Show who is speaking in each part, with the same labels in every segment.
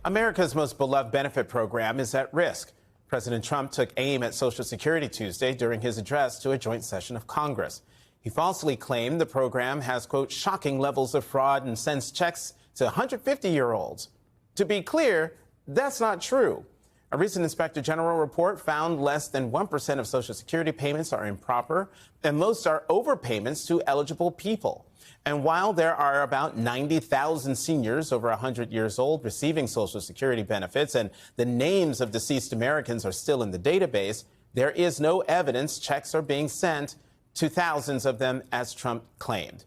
Speaker 1: America's most beloved benefit program is at risk. President Trump took aim at Social Security Tuesday during his address to a joint session of Congress. He falsely claimed the program has, quote, shocking levels of fraud and sends checks to 150-year-olds. To be clear, that's not true. A recent Inspector General report found less than 1% of Social Security payments are improper, and most are overpayments to eligible people. And while there are about 90,000 seniors over 100 years old receiving Social Security benefits, and the names of deceased Americans are still in the database, there is no evidence checks are being sent to thousands of them, as Trump claimed.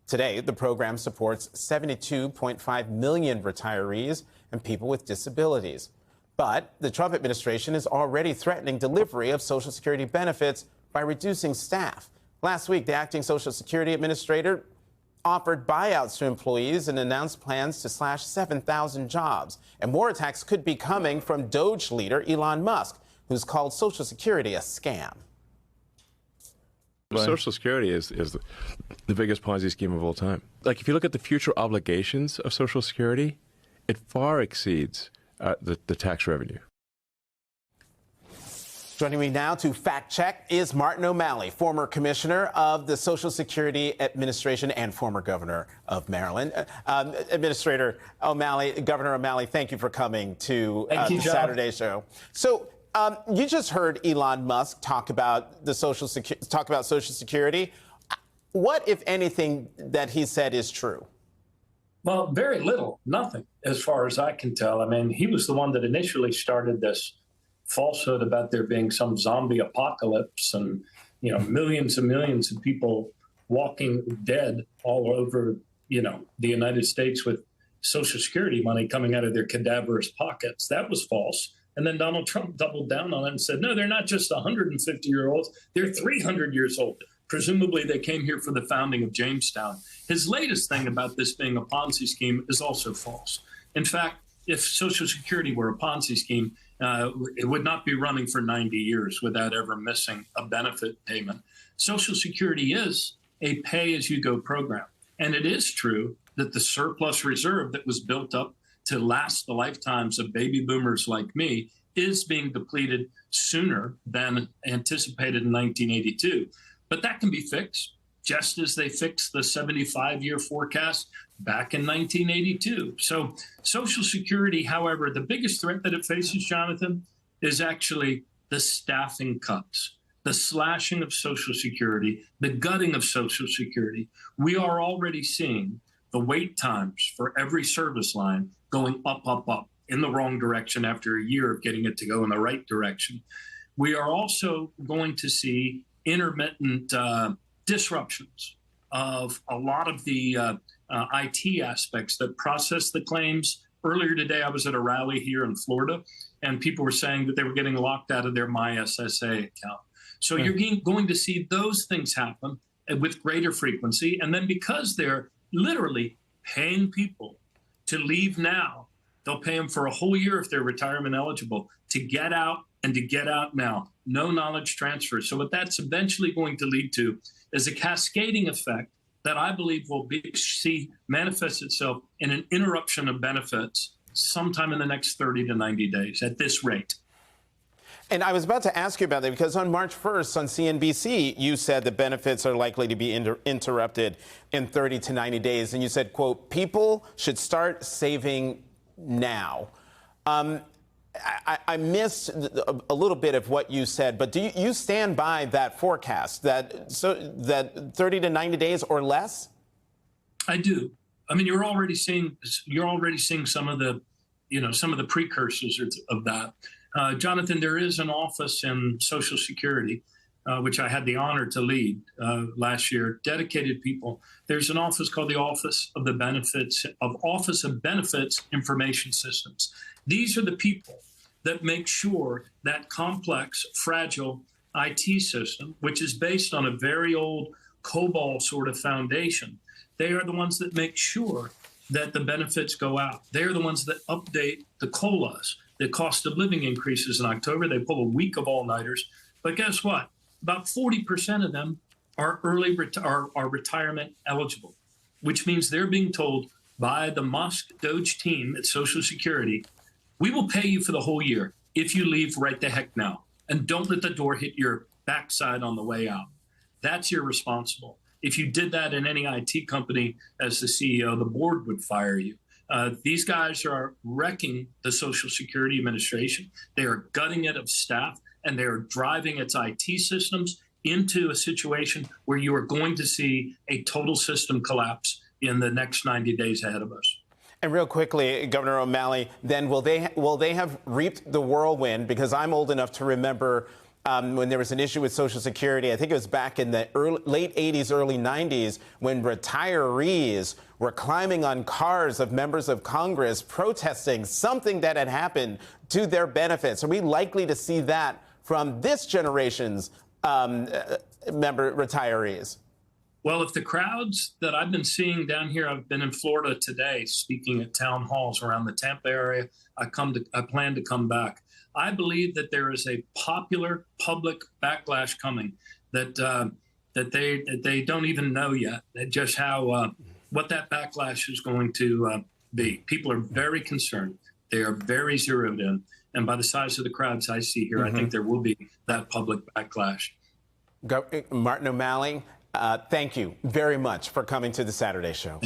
Speaker 1: Today, the program supports 72.5 million retirees and people with disabilities. But the Trump administration is already threatening delivery of Social Security benefits by reducing staff. Last week, the acting Social Security administrator offered buyouts to employees and announced plans to slash 7,000 jobs. And more attacks could be coming from Doge leader Elon Musk, who's called Social Security a scam.
Speaker 2: Social Security is the biggest Ponzi scheme of all time. Like, if you look at the future obligations of Social Security, it far exceeds the tax revenue.
Speaker 1: Joining me now to fact check is Martin O'Malley, former commissioner of the Social Security Administration and former governor of Maryland. Administrator O'Malley, Governor O'Malley, thank you for coming to the Saturday show. So you just heard Elon Musk talk about Social Security. What, if anything, that he said is true?
Speaker 3: Well, very little, nothing, as far as I can tell. I mean, he was the one that initially started this falsehood about there being some zombie apocalypse and, millions and millions of people walking dead all over, the United States with Social Security money coming out of their cadaverous pockets. That was false. And then Donald Trump doubled down on it and said, no, they're not just 150-year-olds, they're 300 years old. Presumably, they came here for the founding of Jamestown. His latest thing about this being a Ponzi scheme is also false. In fact, if Social Security were a Ponzi scheme, it would not be running for 90 years without ever missing a benefit payment. Social Security is a pay-as-you-go program. And it is true that the surplus reserve that was built up to last the lifetimes of baby boomers like me is being depleted sooner than anticipated in 1982. But that can be fixed, just as they fixed the 75-year forecast back in 1982. So Social Security, however, the biggest threat that it faces, Jonathan, is actually the staffing cuts, the slashing of Social Security, the gutting of Social Security. We are already seeing the wait times for every service line going up in the wrong direction after a year of getting it to go in the right direction. We are also going to see intermittent disruptions of a lot of the IT aspects that process the claims. Earlier today, I was at a rally here in Florida, and people were saying that they were getting locked out of their MySSA account. So you're going to see those things happen with greater frequency. And then because they're literally paying people to leave now, they'll pay them for a whole year if they're retirement eligible to get out and to get out now. No knowledge transfer. So what that's eventually going to lead to is a cascading effect that I believe will see manifest itself in an interruption of benefits sometime in the next 30 to 90 days at this rate.
Speaker 1: And I was about to ask you about that because on March 1st on CNBC, you said the benefits are likely to be interrupted in 30 to 90 days. And you said, quote, people should start saving now. I missed a little bit of what you said, but do you stand by that forecast, that 30 to 90 days or less?
Speaker 3: I do. I mean, you're already seeing some of the precursors of that. Jonathan, there is an office in Social Security, which I had the honor to lead last year, dedicated people. There's an office called the Office of Benefits Information Systems. These are the people that make sure that complex, fragile IT system, which is based on a very old COBOL sort of foundation, they are the ones that make sure that the benefits go out. They are the ones that update the COLAs. The cost of living increases in October. They pull a week of all-nighters. But guess what? About 40% of them are retirement eligible, which means they're being told by the Musk Doge team at Social Security, we will pay you for the whole year if you leave right the heck now. And don't let the door hit your backside on the way out. That's irresponsible. If you did that in any IT company as the CEO, the board would fire you. These guys are wrecking the Social Security Administration. They are gutting it of staff, and they are driving its IT systems into a situation where you are going to see a total system collapse in the next 90 days ahead of us.
Speaker 1: And real quickly, Governor O'Malley, then will they have reaped the whirlwind? Because I'm old enough to remember when there was an issue with Social Security. I think it was back in the late 80s, early 90s, when retirees were climbing on cars of members of Congress protesting something that had happened to their benefits. Are we likely to see that from this generation's retirees?
Speaker 3: Well, if the crowds that I've been seeing down here, I've been in Florida today speaking at town halls around the Tampa area. I plan to come back. I believe that there is a popular public backlash coming that they don't even know yet. Just how what that backlash is going to be. People are very concerned. They are very zeroed in, and by the size of the crowds I see here, I think there will be that public backlash.
Speaker 1: Martin O'Malley, thank you very much for coming to the Saturday Show.